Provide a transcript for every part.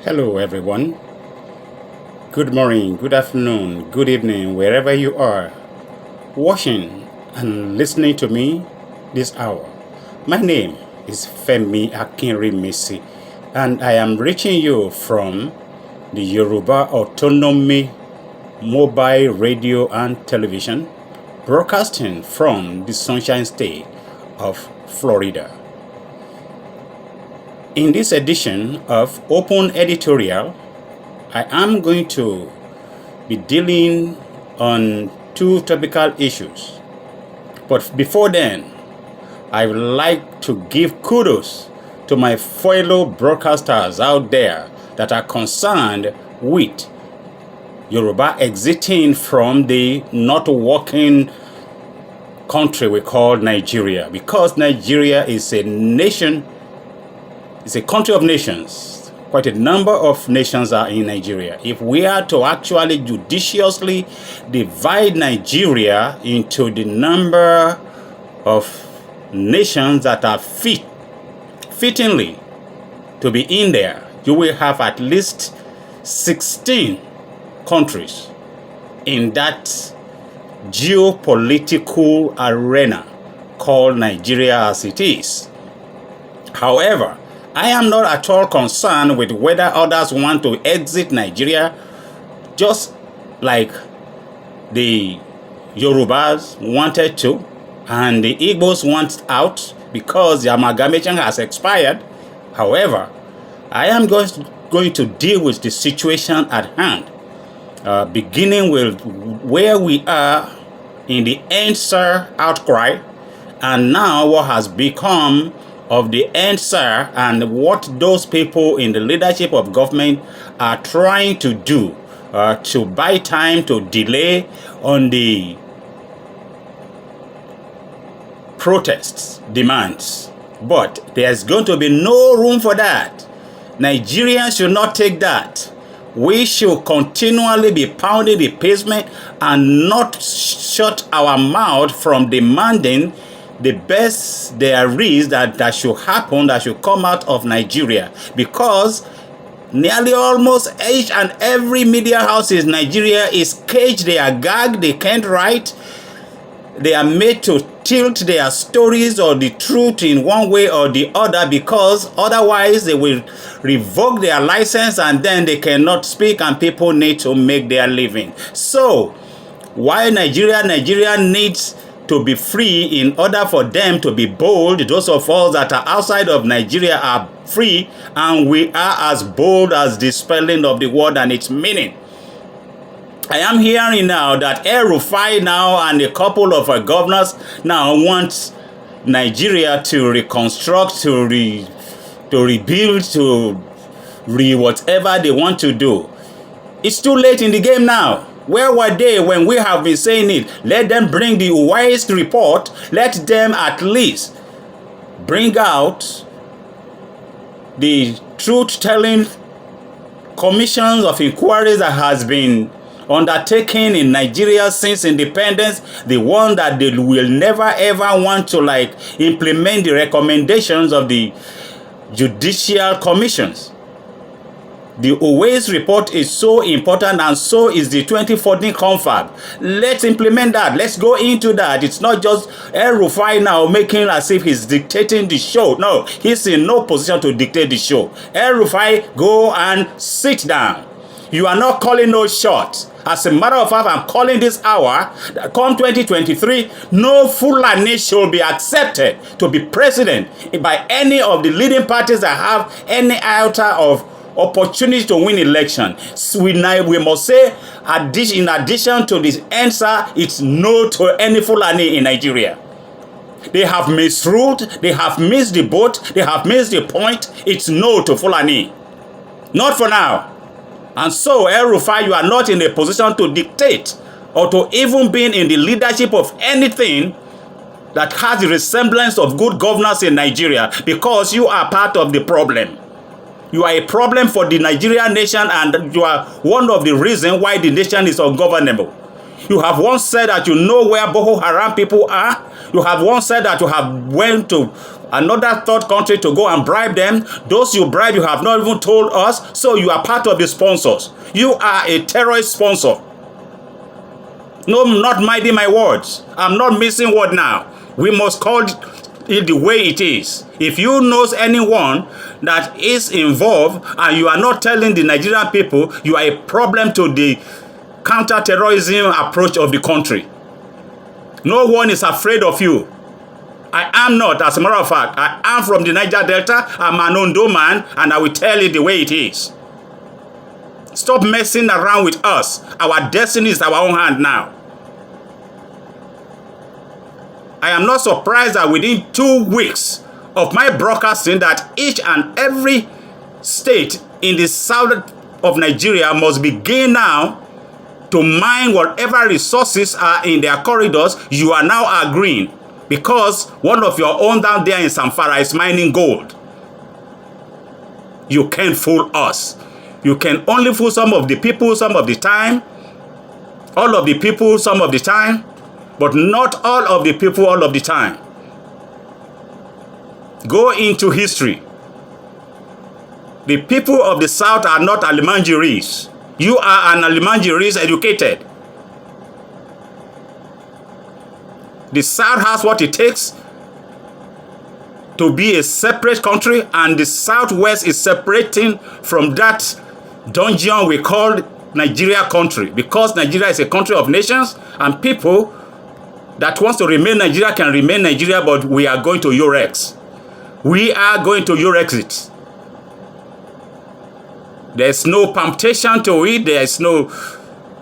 Hello, everyone. Good morning, good afternoon, good evening, wherever you are watching and listening to me this hour. My name is Femi Akinrimisi, and I am reaching you from the Yoruba Autonomy Mobile Radio and Television, broadcasting from the Sunshine State of Florida. In this edition of Open Editorial, I am going to be dealing on two topical issues. But before then, I would like to give kudos to my fellow broadcasters out there that are concerned with Yoruba exiting from the not working country we call Nigeria, because Nigeria is a nation. It's a country of nations. Quite a number of nations are in Nigeria. If we are to actually judiciously divide Nigeria into the number of nations that are fittingly to be in there, you will have at least 16 countries in that geopolitical arena called Nigeria as it is. However, I am not at all concerned with whether others want to exit Nigeria, just like the Yorubas wanted to and the Igbos want out because the amalgamation has expired. However, I am going to deal with the situation at hand, beginning with where we are in the Answer outcry and now what has become of the answer and what those people in the leadership of government are trying to do to buy time, to delay on the protests, demands. But there's going to be no room for that. Nigerians should not take that. We should continually be pounding the pavement and not shut our mouth from demanding the best there is that should happen, that should come out of Nigeria, because nearly almost each and every media house in Nigeria is caged. They are gagged, they can't write, they are made to tilt their stories or the truth in one way or the other, because otherwise they will revoke their license and then they cannot speak and people need to make their living. So why Nigeria needs to be free in order for them to be bold. Those of us that are outside of Nigeria are free, and we are as bold as the spelling of the word and its meaning. I am hearing now that El-Rufai now and a couple of governors now want Nigeria to reconstruct, to rebuild, to whatever they want to do. It's too late in the game now. Where were they when we have been saying it? Let them bring the wise report. Let them at least bring out the truth-telling commissions of inquiries that has been undertaken in Nigeria since independence, the one that they will never ever want to implement the recommendations of the judicial commissions. The Owais report is so important, and so is the 2014 confab. Let's implement that. Let's go into that. It's not just El-Rufai now making as if he's dictating the show. No, he's in no position to dictate the show. El-Rufai, go and sit down. You are not calling no shots. As a matter of fact, I'm calling this hour, come 2023, no Fulani should be accepted to be president by any of the leading parties that have any iota of opportunity to win election. So we must say, in addition to this answer, it's no to any Fulani in Nigeria. They have misruled, they have missed the boat, they have missed the point. It's no to Fulani. Not for now. And so, El-Rufai, you are not in a position to dictate or to even be in the leadership of anything that has the resemblance of good governance in Nigeria, because you are part of the problem. You are a problem for the Nigerian nation, and you are one of the reasons why the nation is ungovernable. You have once said that you know where Boko Haram people are. You have once said that you have went to another third country to go and bribe them. Those you bribe, you have not even told us, so you are part of the sponsors. You are a terrorist sponsor. No, I'm not minding my words. I'm not missing word now. We must call it the way it is. If you knows anyone that is involved and you are not telling the Nigerian people, you are a problem to the counter-terrorism approach of the country. No one is afraid of you. I am not, as a matter of fact. I am from the Niger Delta. I'm an Ondo man, and I will tell it the way it is. Stop messing around with us. Our destiny is our own hand now. I am not surprised that within 2 weeks of my broadcasting that each and every state in the south of Nigeria must begin now to mine whatever resources are in their corridors. You are now agreeing because one of your own down there in Zamfara is mining gold. You can't fool us. You can only fool some of the people some of the time, all of the people some of the time, but not all of the people all of the time. Go into history. The people of the South are not Alimanjiris. You are an Alimanjiris educated. The South has what it takes to be a separate country, and the Southwest is separating from that dungeon we call Nigeria country, because Nigeria is a country of nations, and people that wants to remain Nigeria can remain Nigeria, but we are going to Eurex. We are going to Eurexit. There's no temptation to it. There's no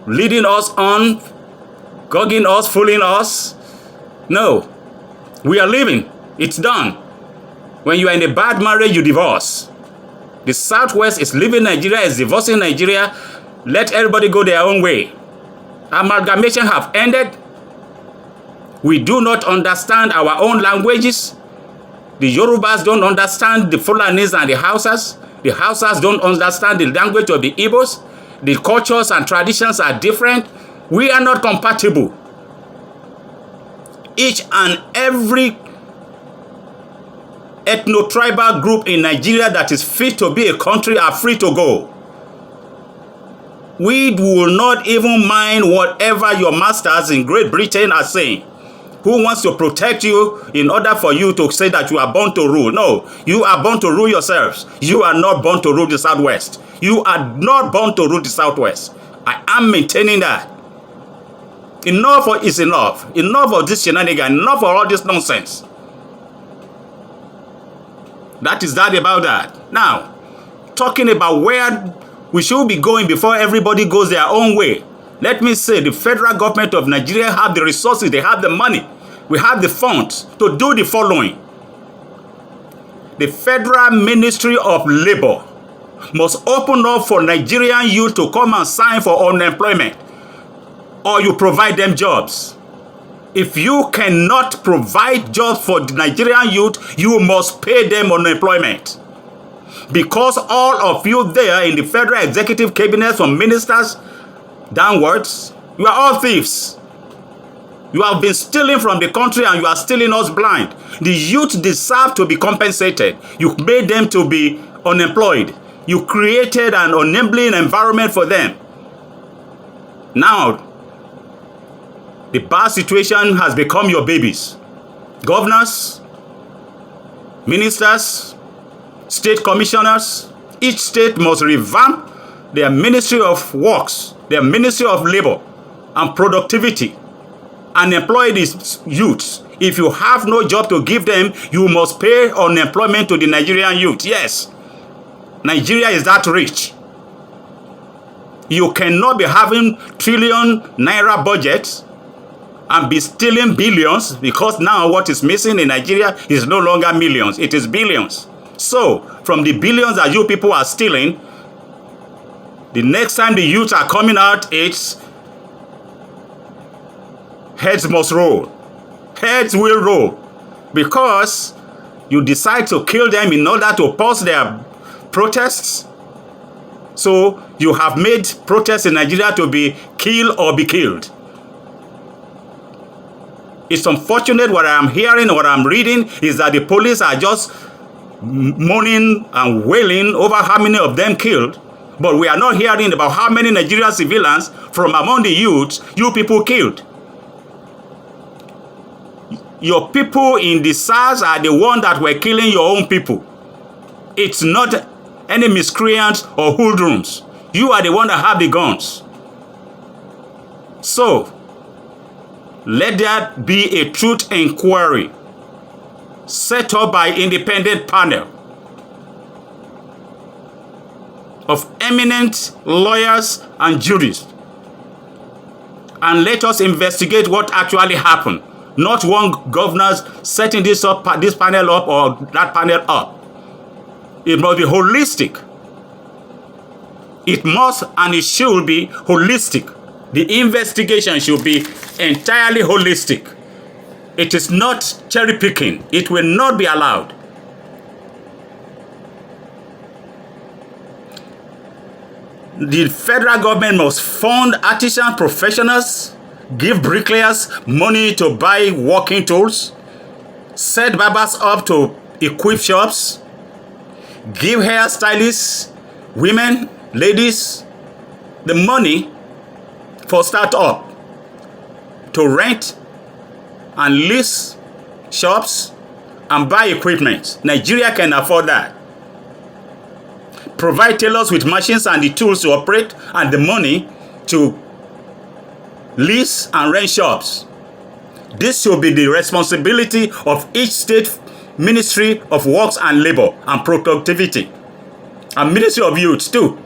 leading us on, gogging us, fooling us. No. We are leaving. It's done. When you are in a bad marriage, you divorce. The Southwest is leaving Nigeria, is divorcing Nigeria. Let everybody go their own way. Amalgamation have ended. We do not understand our own languages. The Yorubas don't understand the Fulanis and the Hausas. The Hausas don't understand the language of the Igbos. The cultures and traditions are different. We are not compatible. Each and every ethno-tribal group in Nigeria that is fit to be a country are free to go. We will not even mind whatever your masters in Great Britain are saying. Who wants to protect you in order for you to say that you are born to rule? No, you are born to rule yourselves. You are not born to rule the Southwest. You are not born to rule the Southwest. I am maintaining that. Enough is enough. Enough of this shenanigan. Enough of all this nonsense. That is that about that. Now, talking about where we should be going before everybody goes their own way. Let me say the federal government of Nigeria have the resources, they have the money, we have the funds to do the following. The Federal Ministry of Labor must open up for Nigerian youth to come and sign for unemployment, or you provide them jobs. If you cannot provide jobs for the Nigerian youth, you must pay them unemployment. Because all of you there in the Federal Executive Cabinet, from ministers downwards, you are all thieves. You have been stealing from the country and you are stealing us blind. The youth deserve to be compensated. You made them to be unemployed. You created an enabling environment for them. Now, the bad situation has become your babies. Governors, ministers, state commissioners, each state must revamp their Ministry of Works, their Ministry of Labor and Productivity, and employ these youths. If you have no job to give them, you must pay unemployment to the Nigerian youth. Yes, Nigeria is that rich. You cannot be having trillion naira budgets and be stealing billions, because now what is missing in Nigeria is no longer millions, it is billions. So, from the billions that you people are stealing, the next time the youth are coming out, it's heads must roll. Heads will roll. Because you decide to kill them in order to pause their protests. So you have made protests in Nigeria to be kill or be killed. It's unfortunate what I'm hearing, what I'm reading is that the police are just moaning and wailing over how many of them killed, but we are not hearing about how many Nigerian civilians from among the youths you people killed. Your people in the SARS are the ones that were killing your own people. It's not any miscreants or hoodlums. You are the one that have the guns. So, let there be a truth inquiry set up by independent panel of eminent lawyers and jurists. And let us investigate what actually happened. Not one governor setting this panel up or that panel up. It must be holistic. It must and it should be holistic. The investigation should be entirely holistic. It is not cherry picking. It will not be allowed. The federal government must fund artisan professionals, give bricklayers money to buy working tools, set barbers up to equip shops, give hairstylists, women, ladies, the money for startup to rent and lease shops and buy equipment. Nigeria can afford that. Provide tailors with machines and the tools to operate and the money to lease and rent shops. This should be the responsibility of each state Ministry of Works and Labor and Productivity and Ministry of Youth too.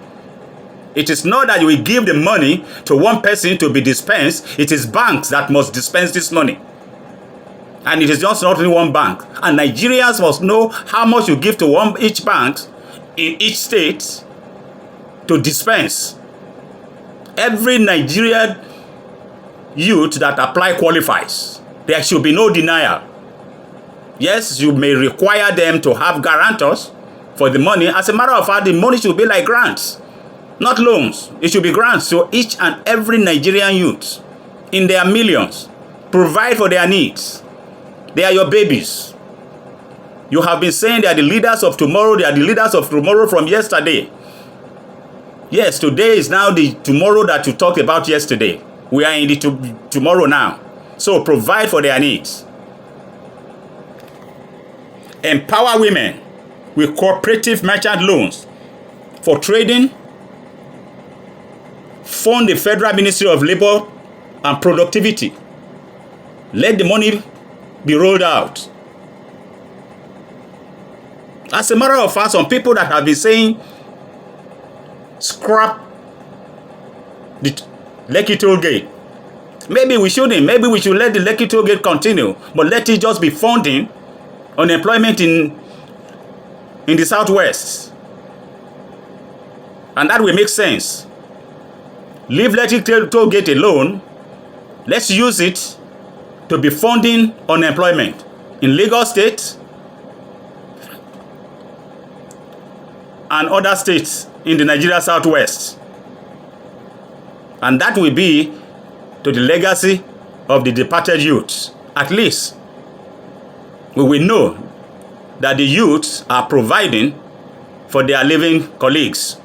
It is not that we give the money to one person to be dispensed. It is banks that must dispense this money. And it is just not only one bank. And Nigerians must know how much you give to each bank in each state to dispense. Every Nigerian youth that apply qualifies. There should be no denial. Yes, you may require them to have guarantors for the money. As a matter of fact, the money should be like grants, not loans. It should be grants to each and every Nigerian youth in their millions. Provide for their needs. They are your babies. You have been saying they are the leaders of tomorrow. They are the leaders of tomorrow from yesterday. Yes, today is now the tomorrow that you talked about yesterday. We are in the tomorrow now. So provide for their needs. Empower women with cooperative merchant loans for trading. Fund the Federal Ministry of Labor and Productivity. Let the money be rolled out. As a matter of fact, some people that have been saying scrap the Lekki Toll Gate. Maybe we shouldn't. Maybe we should let the Lekki Toll Gate continue, but let it just be funding unemployment in the Southwest. And that will make sense. Leave Lekki Toll Gate alone. Let's use it to be funding unemployment in Lagos State and other states in the Nigeria Southwest. And that will be to the legacy of the departed youths. At least we will know that the youths are providing for their living colleagues.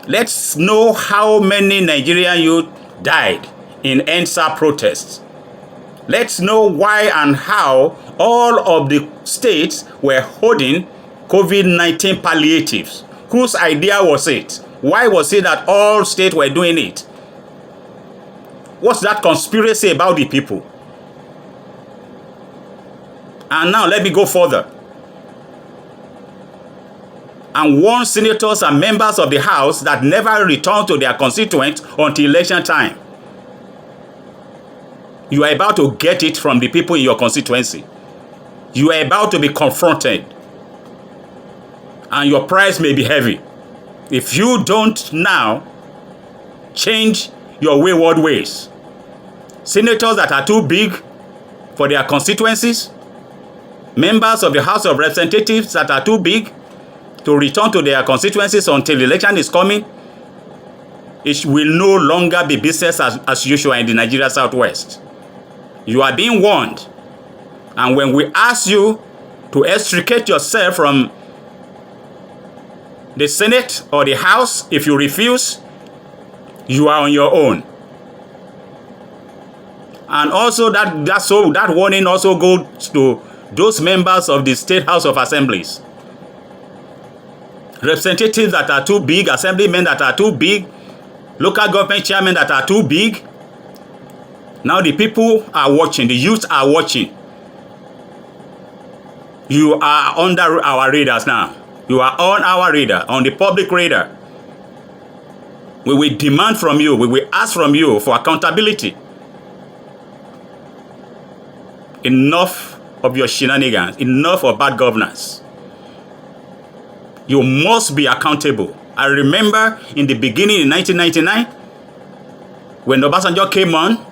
Let's know how many Nigerian youth died in EndSARS protests. Let's know why and how all of the states were holding COVID-19 palliatives. Whose idea was it? Why was it that all states were doing it? What's that conspiracy about the people? And now let me go further and warn senators and members of the House that never return to their constituents until election time. You are about to get it from the people in your constituency. You are about to be confronted. And your price may be heavy. If you don't now change your wayward ways. Senators that are too big for their constituencies. Members of the House of Representatives that are too big to return to their constituencies until the election is coming. It will no longer be business as usual in the Nigeria Southwest. You are being warned. And when we ask you to extricate yourself from the Senate or the House, if you refuse, you are on your own. And also that warning also goes to those members of the State House of Assemblies. Representatives that are too big, assemblymen that are too big, local government chairmen that are too big. Now the people are watching, the youth are watching. You are under our radars now. You are on our radar, on the public radar. We will demand from you, we will ask from you for accountability. Enough of your shenanigans, enough of bad governance. You must be accountable. I remember in the beginning in 1999, when Obasanjo came on,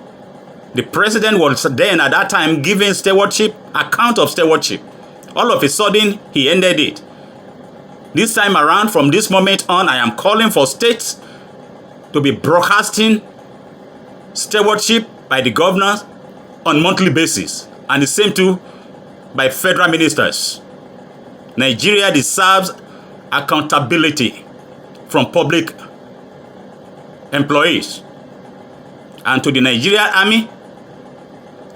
the president was then at that time giving stewardship, account of stewardship. All of a sudden, he ended it. This time around, from this moment on, I am calling for states to be broadcasting stewardship by the governors on monthly basis. And the same too by federal ministers. Nigeria deserves accountability from public employees. And to the Nigerian army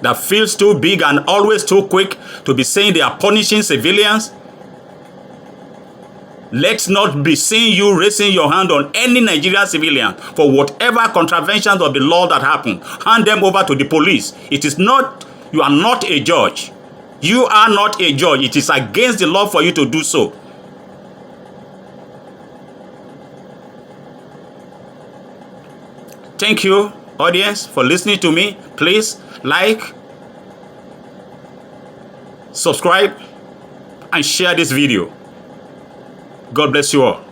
that feels too big and always too quick to be saying they are punishing civilians, let's not be seeing you raising your hand on any Nigerian civilian for whatever contraventions of the law that happen. Hand them over to the police. It is not, you are not a judge. You are not a judge. It is against the law for you to do so. Thank you, audience, for listening to me. Please like, subscribe, and share this video. God bless you all.